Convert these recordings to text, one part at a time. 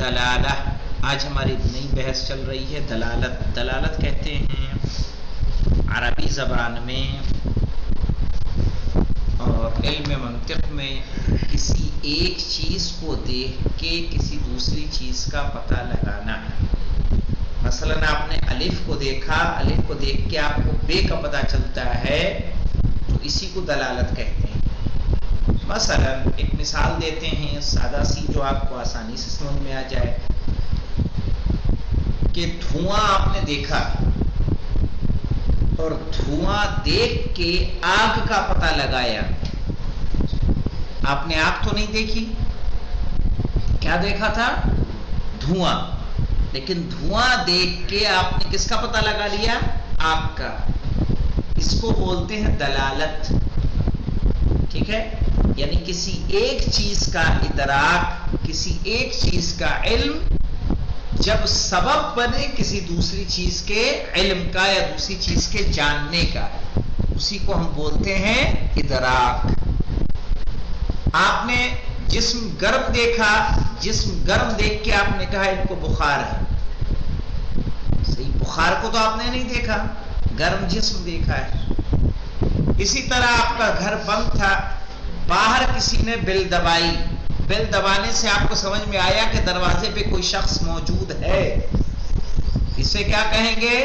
دلالہ. آج ہماری نئی بحث چل رہی ہے دلالت. دلالت کہتے ہیں عربی زبان میں اور علم منطق میں کسی ایک چیز کو دیکھ کے کسی دوسری چیز کا پتہ لگانا. مثلا آپ نے الف کو دیکھا، الف کو دیکھ کے آپ کو بے کا پتہ چلتا ہے تو اسی کو دلالت کہتے ہیں. مثلا ایک مثال دیتے ہیں سادہ سی جو آپ کو آسانی سے سمجھ میں آ جائے کہ دھواں آپ نے دیکھا اور دھواں دیکھ کے آگ کا پتہ لگایا. آپ نے آگ تو نہیں دیکھی، کیا دیکھا تھا؟ دھواں. لیکن دھواں دیکھ کے آپ نے کس کا پتہ لگا لیا؟ آگ کا. اس کو بولتے ہیں دلالت. ٹھیک ہے، یعنی کسی ایک چیز کا ادراک، کسی ایک چیز کا علم جب سبب بنے کسی دوسری چیز کے علم کا یا دوسری چیز کے جاننے کا، اسی کو ہم بولتے ہیں ادراک. آپ نے جسم گرم دیکھا، جسم گرم دیکھ کے آپ نے کہا ان کو بخار ہے. صحیح، بخار کو تو آپ نے نہیں دیکھا، گرم جسم دیکھا ہے. اسی طرح آپ کا گھر بند تھا، باہر کسی نے بل دبائی، بل دبانے سے آپ کو سمجھ میں آیا کہ دروازے پہ کوئی شخص موجود ہے. اسے کیا کہیں گے؟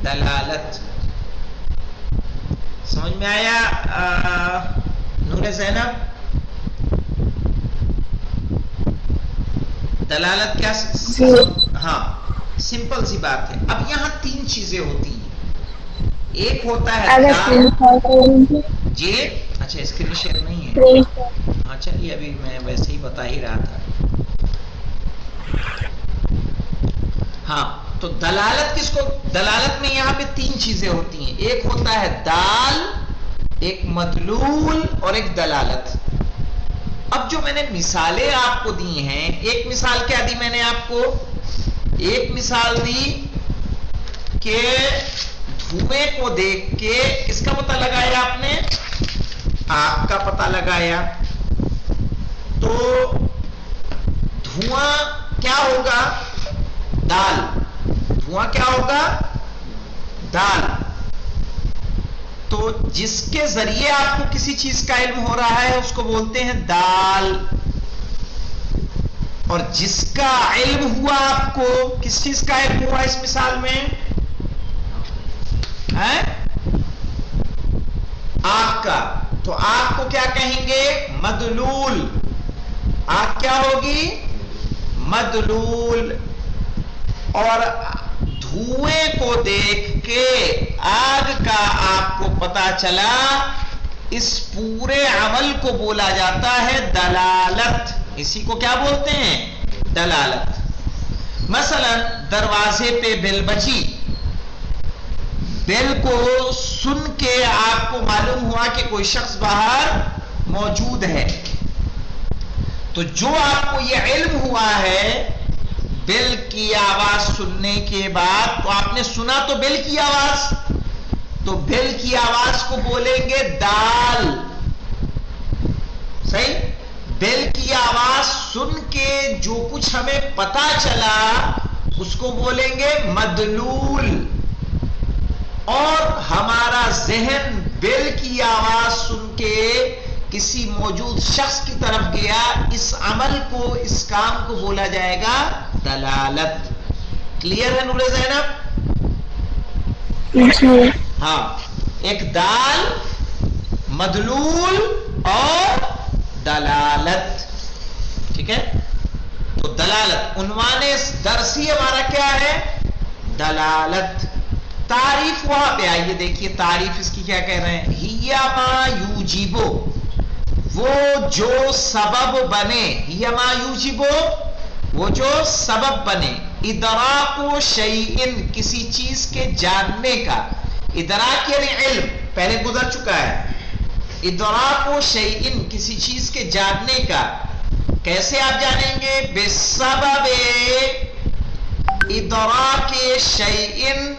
دلالت. سمجھ میں آیا نور زینب؟ دلالت کیا؟ ہاں، سمپل سی بات ہے. اب یہاں تین چیزیں ہوتی ہیں. ایک ہوتا ہے جی، اچھا اسکرین شیئر نہیں ہے. ہاں چلیے، ابھی میں ویسے ہی بتا ہی رہا تھا. ہاں، تو دلالت کس کو؟ دلالت میں یہاں پہ تین چیزیں ہوتی ہیں. ایک ہوتا ہے دال، ایک مدلول اور ایک دلالت. اب جو میں نے مثالیں آپ کو دی ہیں، ایک مثال کیا دی میں نے آپ کو؟ ایک مثال دی کہ دھوئیں کو دیکھ کے کس کا پتہ لگایا آپ نے؟ آگ کا پتہ لگایا. تو دھواں کیا ہوگا؟ دال. دھواں کیا ہوگا؟ دال. تو جس کے ذریعے آپ کو کسی چیز کا علم ہو رہا ہے اس کو بولتے ہیں دال. اور جس کا علم ہوا آپ کو، کس چیز کا علم ہوا اس مثال میں؟ آگ کا. تو آگ کو کیا کہیں گے؟ مدلول. آگ کیا ہوگی؟ مدلول. اور دھوئیں کو دیکھ کے آگ کا آپ کو پتا چلا، اس پورے عمل کو بولا جاتا ہے دلالت. اسی کو کیا بولتے ہیں؟ دلالت. مثلا دروازے پہ بیل بجی، بیل کو سن کے آپ کو معلوم ہوا کہ کوئی شخص باہر موجود ہے. تو جو آپ کو یہ علم ہوا ہے بیل کی آواز سننے کے بعد، تو آپ نے سنا تو بیل کی آواز، تو بیل کی آواز کو بولیں گے دال. صحیح؟ بیل کی آواز سن کے جو کچھ ہمیں پتا چلا اس کو بولیں گے مدلول. اور ہمارا ذہن بیل کی آواز سن کے کسی موجود شخص کی طرف گیا، اس عمل کو، اس کام کو بولا جائے گا دلالت. کلیئر ہے نور زینب؟ ہاں، ایک دال، مدلول اور دلالت. ٹھیک ہے، تو دلالت عنوان درسی ہمارا کیا ہے؟ دلالت. تعریف وہاں پہ آئیے، دیکھیے تعریف اس کی کیا کہہ رہے ہیں. ہی ما یوجبو، وہ جو سبب بنے. ہی ما یوجبو، وہ جو سبب بنے. ادراک شیئن، کسی چیز کے جاننے کا. ادراک یعنی علم، پہلے گزر چکا ہے. ادراک شیئن، کسی چیز کے جاننے کا. کیسے آپ جانیں گے؟ بسبب ادراک شیئن.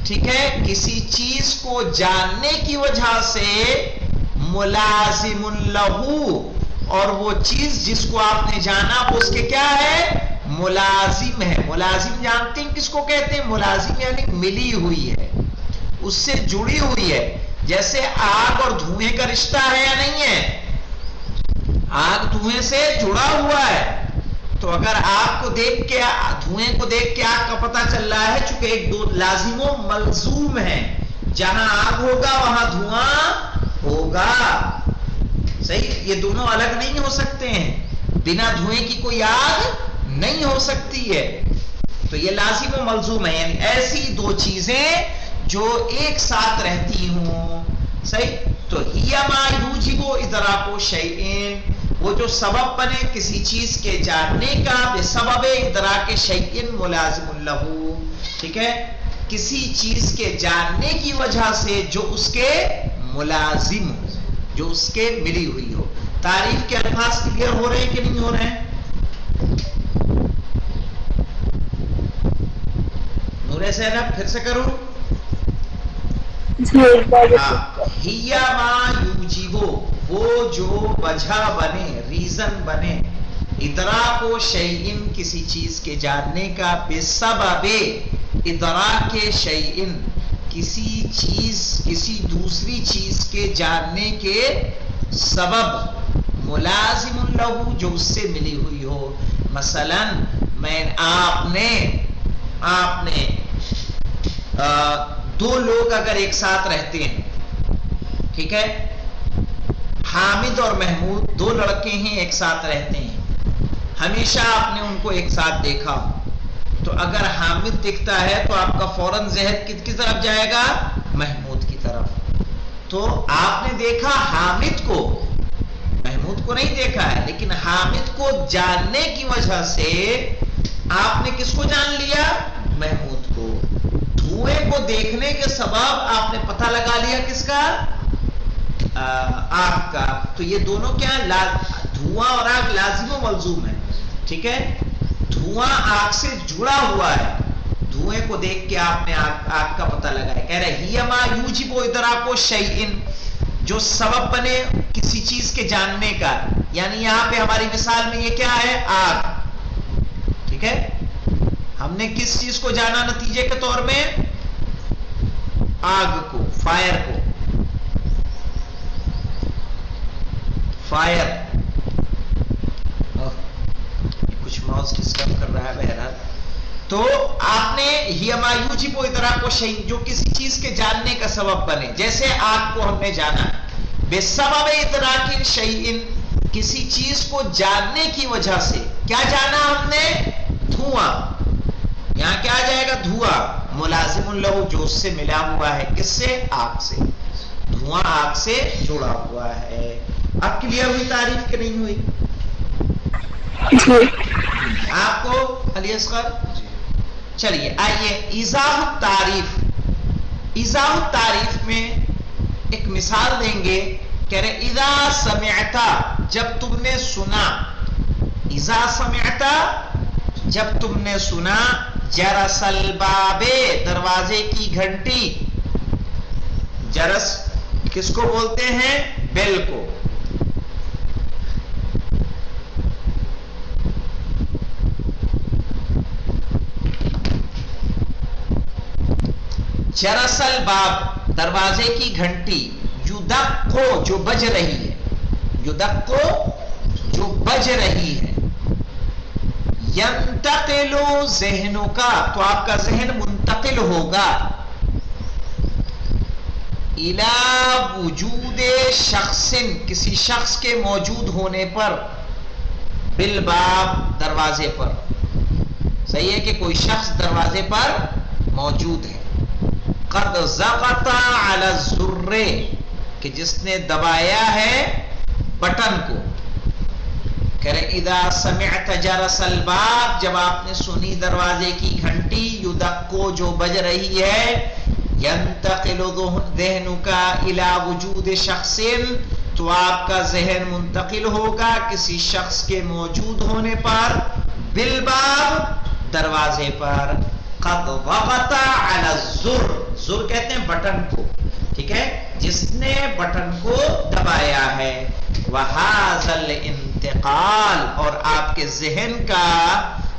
ٹھیک ہے، کسی چیز کو جاننے کی وجہ سے ملازم لہو، اور وہ چیز جس کو آپ نے جانا وہ اس کے کیا ہے؟ ملازم ہے. ملازم جانتے ہیں کس کو کہتے ہیں؟ ملازم یعنی ملی ہوئی ہے، اس سے جڑی ہوئی ہے. جیسے آگ اور دھوئیں کا رشتہ ہے یا نہیں ہے؟ آگ دھوئیں سے جڑا ہوا ہے. تو اگر آگ کو دیکھ کے دھوئیں کو دیکھ کے آگ کا پتہ چل رہا ہے، چونکہ ایک دو لازم و ملزوم ہے، جہاں آگ ہوگا وہاں دھواں ہوگا. صحیح، یہ دونوں الگ نہیں ہو سکتے ہیں. بنا دھوئیں کی کوئی آگ نہیں ہو سکتی ہے. تو یہ لازم و ملزوم ہے، یعنی ایسی دو چیزیں جو ایک ساتھ رہتی ہوں. صحیح. تو ہیا ما یوجب ادراک شیئن، وہ جو سبب بنے کسی چیز کے جاننے کا، بسبب ادراک شیئن ملازم لہ. ٹھیک ہے، کسی چیز کے جاننے کی وجہ سے جو اس کے ملازم ہو، جو اس کے ملی ہوئی ہو. تعریف کے الفاظ کلیئر ہو رہے ہیں کہ نہیں ہو رہے ہیں؟ نور زینب پھر سے کروں. ہیا ما یوجبو، وہ جو وجہ بنے، ریزن بنے، ادراک و شیئن کسی چیز کے جاننے کا، بسبب ادراک شیئن کسی چیز، کسی دوسری چیز کے جاننے کے سبب، ملازم لہ جو اس سے ملی ہوئی ہو. مثلا آپ نے دو لوگ اگر ایک ساتھ رہتے ہیں، ٹھیک ہے، حامد اور محمود دو لڑکے ہیں، ایک ساتھ رہتے ہیں، ہمیشہ آپ نے ان کو ایک ساتھ دیکھا. تو اگر حامد دکھتا ہے تو آپ کا فوراً ذہن کس کی طرف جائے گا؟ محمود کی طرف. تو آپ نے دیکھا حامد کو، محمود کو نہیں دیکھا ہے، لیکن حامد کو جاننے کی وجہ سے آپ نے کس کو جان لیا؟ محمود کو. دھوئیں کو دیکھنے کے سبب آپ نے پتہ لگا لیا کس کا؟ آگ کا. تو یہ دونوں کیا ہیں؟ دھواں اور آگ لازم و ملزوم ہے. ٹھیک ہے، دھواں آگ سے جڑا ہوا ہے، دھوئیں کو دیکھ کے آپ نے آگ کا پتہ لگایا. کہہ رہے ہی ما یوجب ادراک شیئن، جو سبب بنے کسی چیز کے جاننے کا. یعنی یہاں پہ ہماری مثال میں یہ کیا ہے؟ آگ. ٹھیک ہے، ہم نے کس چیز کو جانا نتیجے کے طور میں؟ آگ کو، فائر کو. فائر کچھ ماؤس ڈسٹرب کر رہا ہے. بہرحال تو آپ نے ہی ما یوجب ادراک شیئن جو کسی چیز کے جاننے کا سبب بنے. جیسے آگ کو ہم نے جانا، بسبب ادراک شیئن کسی چیز کو جاننے کی وجہ سے. کیا جانا ہم نے؟ دھواں. یہاں کیا آ جائے گا؟ دھواں. ملازم لہ جو اس سے ملا ہوا ہے، کس سے؟ آگ سے. دھواں آگ سے جڑا ہوا ہے. اب کلیئر ہوئی تعریف کہ نہیں ہوئی؟ آپ کو علی اصغر؟ چلیے آئیے ایضاح التعریف. ایضاح التعریف میں ایک مثال دیں گے. کہہ رہے اذا سمعت، جب تم نے سنا. اذا سمعت، جب تم نے سنا. جرس الباب، دروازے کی گھنٹی. جرس کس کو بولتے ہیں؟ بیل کو. جرس الباب، دروازے کی گھنٹی. یدقو، جو بج رہی ہے. یدقو، جو بج رہی ہے. ینتقل ذہنک، تو آپ کا ذہن منتقل ہوگا. الی وجود شخص، کسی شخص کے موجود ہونے پر. بالباب، دروازے پر. صحیح ہے کہ کوئی شخص دروازے پر موجود ہے. قد ضغط علی الزر، کہ جس نے دبایا ہے بٹن کو. کہہ رہے اذا سمعت جرس الباب، جب آپ نے سنی دروازے کی گھنٹی. یدقو، جو بج رہی ہے. ینتقل ذہنک الی وجود شخص، تو آپ کا ذہن منتقل ہوگا کسی شخص کے موجود ہونے پر. بالباب، دروازے پر. قد ضغط علی الزر، زر کہتے ہیں بٹن کو. ٹھیک ہے، جس نے بٹن کو دبایا ہے. وَهَذَا الْإِنْتِقَالِ، اور آپ کے ذہن کا